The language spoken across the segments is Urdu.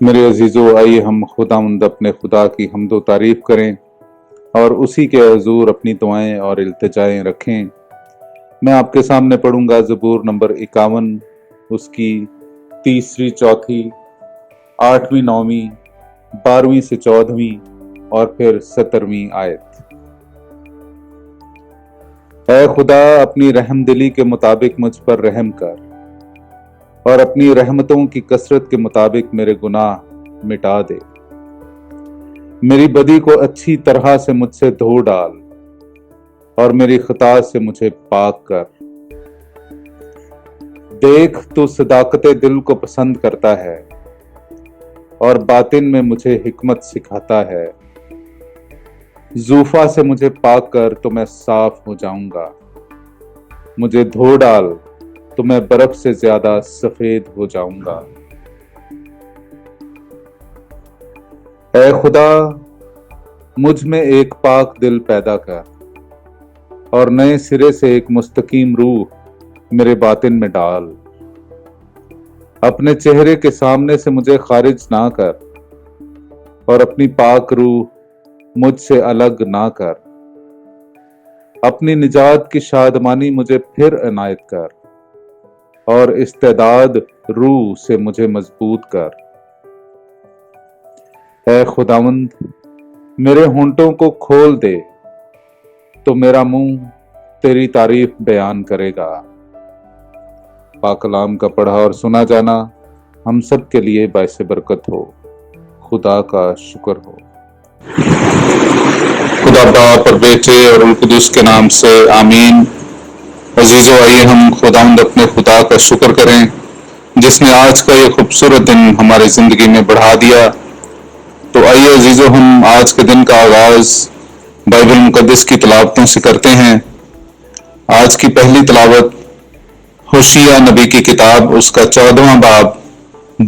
میرے عزیزو، آئیے ہم خداوند اپنے خدا کی حمد و تعریف کریں اور اسی کے حضور اپنی دعائیں اور التجائیں رکھیں۔ میں آپ کے سامنے پڑھوں گا زبور نمبر 51، اس کی 3، 4، 8، 9، 12 سے 14 اور پھر 17 آیت۔ اے خدا، اپنی رحم دلی کے مطابق مجھ پر رحم کر اور اپنی رحمتوں کی کثرت کے مطابق میرے گناہ مٹا دے۔ میری بدی کو اچھی طرح سے مجھ سے دھو ڈال اور میری خطا سے مجھے پاک کر۔ دیکھ، تو صداقت دل کو پسند کرتا ہے اور باطن میں مجھے حکمت سکھاتا ہے۔ زوفا سے مجھے پاک کر تو میں صاف ہو جاؤں گا، مجھے دھو ڈال تو میں برف سے زیادہ سفید ہو جاؤں گا۔ اے خدا، مجھ میں ایک پاک دل پیدا کر اور نئے سرے سے ایک مستقیم روح میرے باطن میں ڈال۔ اپنے چہرے کے سامنے سے مجھے خارج نہ کر اور اپنی پاک روح مجھ سے الگ نہ کر۔ اپنی نجات کی شادمانی مجھے پھر عنایت کر اور استعداد روح سے مجھے مضبوط کر۔ اے خداوند، میرے ہونٹوں کو کھول دے تو میرا منہ تیری تعریف بیان کرے گا۔ پاک کلام کا پڑھا اور سنا جانا ہم سب کے لیے باعث برکت ہو۔ خدا کا شکر ہو۔ خدا باپ اور بیٹے اور روح القدس کے نام سے آمین۔ عزیزو، آئیے ہم خداوند اپنے خدا کا شکر کریں جس نے آج کا یہ خوبصورت دن ہماری زندگی میں بڑھا دیا۔ تو آئیے عزیزو، ہم آج کے دن کا آغاز بائبل مقدس کی تلاوتوں سے کرتے ہیں۔ آج کی پہلی تلاوت ہوشیہ نبی کی کتاب، اس کا 14واں باب،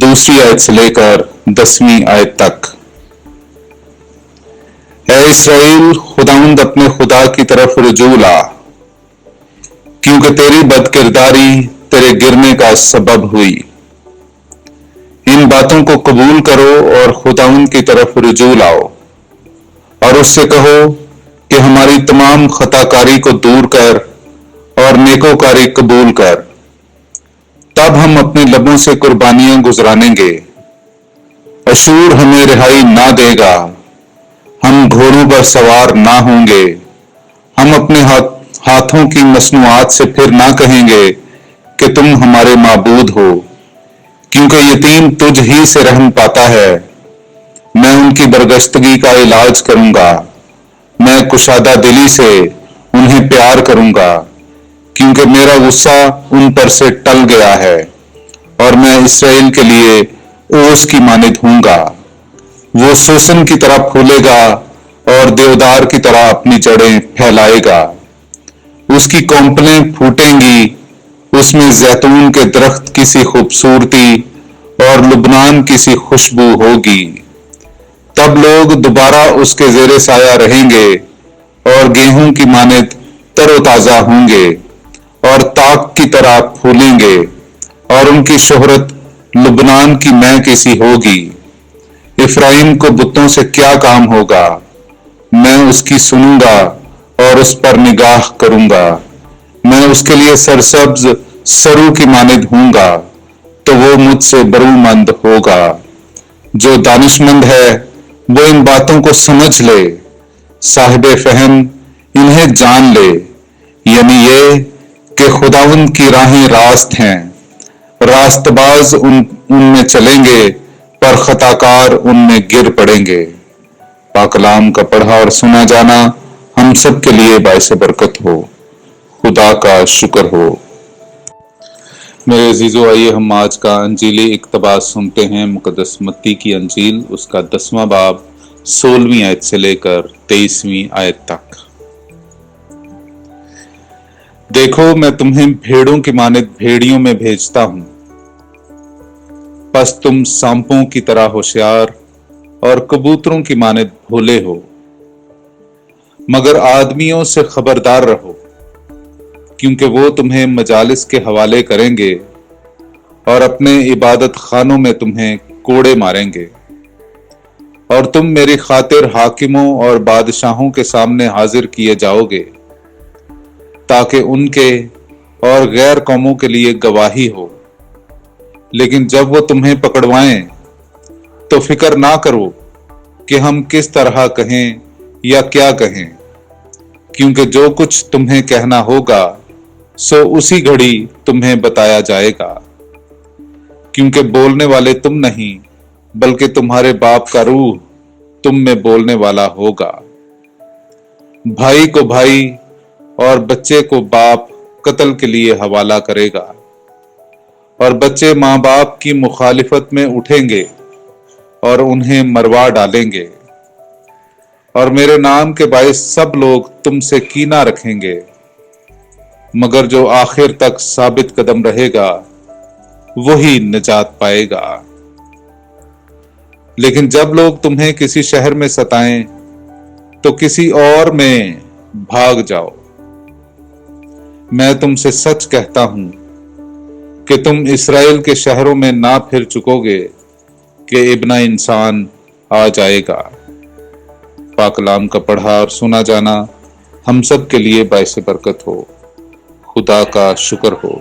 2 آیت سے لے کر 10 آیت تک۔ اے اسرائیل، خداوند اپنے خدا کی طرف رجوع لا، کیونکہ تیری بد کرداری تیرے گرنے کا سبب ہوئی۔ ان باتوں کو قبول کرو اور خداوند کی طرف رجوع لاؤ اور اس سے کہو کہ ہماری تمام خطا کاری کو دور کر اور نیکوکاری قبول کر۔ تب ہم اپنے لبوں سے قربانیاں گزرانیں گے۔ اشور ہمیں رہائی نہ دے گا، ہم گھوڑوں پر سوار نہ ہوں گے۔ ہم اپنے ہاتھوں کی مصنوعات سے پھر نہ کہیں گے کہ تم ہمارے معبود ہو، کیونکہ یتیم تجھ ہی سے رحم پاتا ہے۔ میں ان کی برگشتگی کا علاج کروں گا، میں کشادہ دلی سے انہیں پیار کروں گا، کیونکہ میرا غصہ ان پر سے ٹل گیا ہے اور میں اسرائیل کے لیے اوس کی مانند ہوں گا۔ وہ سوسن کی طرح پھولے گا اور دیودار کی طرح اپنی جڑیں پھیلائے گا۔ اس کی کونپلیں پھوٹیں گی، اس میں زیتون کے درخت کی سی خوبصورتی اور لبنان کی سی خوشبو ہوگی۔ تب لوگ دوبارہ اس کے زیر سایہ رہیں گے اور گیہوں کی مانند تر و تازہ ہوں گے اور تاک کی طرح پھولیں گے، اور ان کی شہرت لبنان کی مے کی سی ہوگی۔ افرائیم کو بتوں سے کیا کام ہوگا؟ میں اس کی سنوں گا اور اس پر نگاہ کروں گا۔ میں اس کے لیے سرسبز سرو کی مانند ہوں گا، تو وہ مجھ سے برومند ہوگا۔ جو دانش مند ہے وہ ان باتوں کو سمجھ لے، صاحب فہم انہیں جان لے، یعنی یہ کہ خداوند کی راہیں راست ہیں، راست باز ان میں چلیں گے پر خطاکار ان میں گر پڑیں گے۔ پاک کلام کا پڑھا اور سنا جانا ہم سب کے لیے باعث برکت ہو۔ خدا کا شکر ہو۔ میرے عزیزو، آئیے ہم آج کا انجیلی اقتباس سنتے ہیں۔ مقدس متی کی انجیل، اس کا 10واں باب، 16 آیت سے لے کر 23 آیت تک۔ دیکھو، میں تمہیں بھیڑوں کی مانند بھیڑیوں میں بھیجتا ہوں، پس تم سانپوں کی طرح ہوشیار اور کبوتروں کی مانند بھولے ہو۔ مگر آدمیوں سے خبردار رہو، کیونکہ وہ تمہیں مجالس کے حوالے کریں گے اور اپنے عبادت خانوں میں تمہیں کوڑے ماریں گے، اور تم میری خاطر حاکموں اور بادشاہوں کے سامنے حاضر کیے جاؤ گے، تاکہ ان کے اور غیر قوموں کے لیے گواہی ہو۔ لیکن جب وہ تمہیں پکڑوائیں تو فکر نہ کرو کہ ہم کس طرح کہیں یا کیا کہیں، کیونکہ جو کچھ تمہیں کہنا ہوگا سو اسی گھڑی تمہیں بتایا جائے گا، کیونکہ بولنے والے تم نہیں بلکہ تمہارے باپ کا روح تم میں بولنے والا ہوگا۔ بھائی کو بھائی اور بچے کو باپ قتل کے لیے حوالہ کرے گا، اور بچے ماں باپ کی مخالفت میں اٹھیں گے اور انہیں مروا ڈالیں گے، اور میرے نام کے باعث سب لوگ تم سے کینہ رکھیں گے، مگر جو آخر تک ثابت قدم رہے گا وہی نجات پائے گا۔ لیکن جب لوگ تمہیں کسی شہر میں ستائیں تو کسی اور میں بھاگ جاؤ۔ میں تم سے سچ کہتا ہوں کہ تم اسرائیل کے شہروں میں نہ پھر چکو گے کہ ابن انسان آ جائے گا۔ پاک کلام کا پڑھا اور سنا جانا ہم سب کے لیے باعث برکت ہو۔ خدا کا شکر ہو۔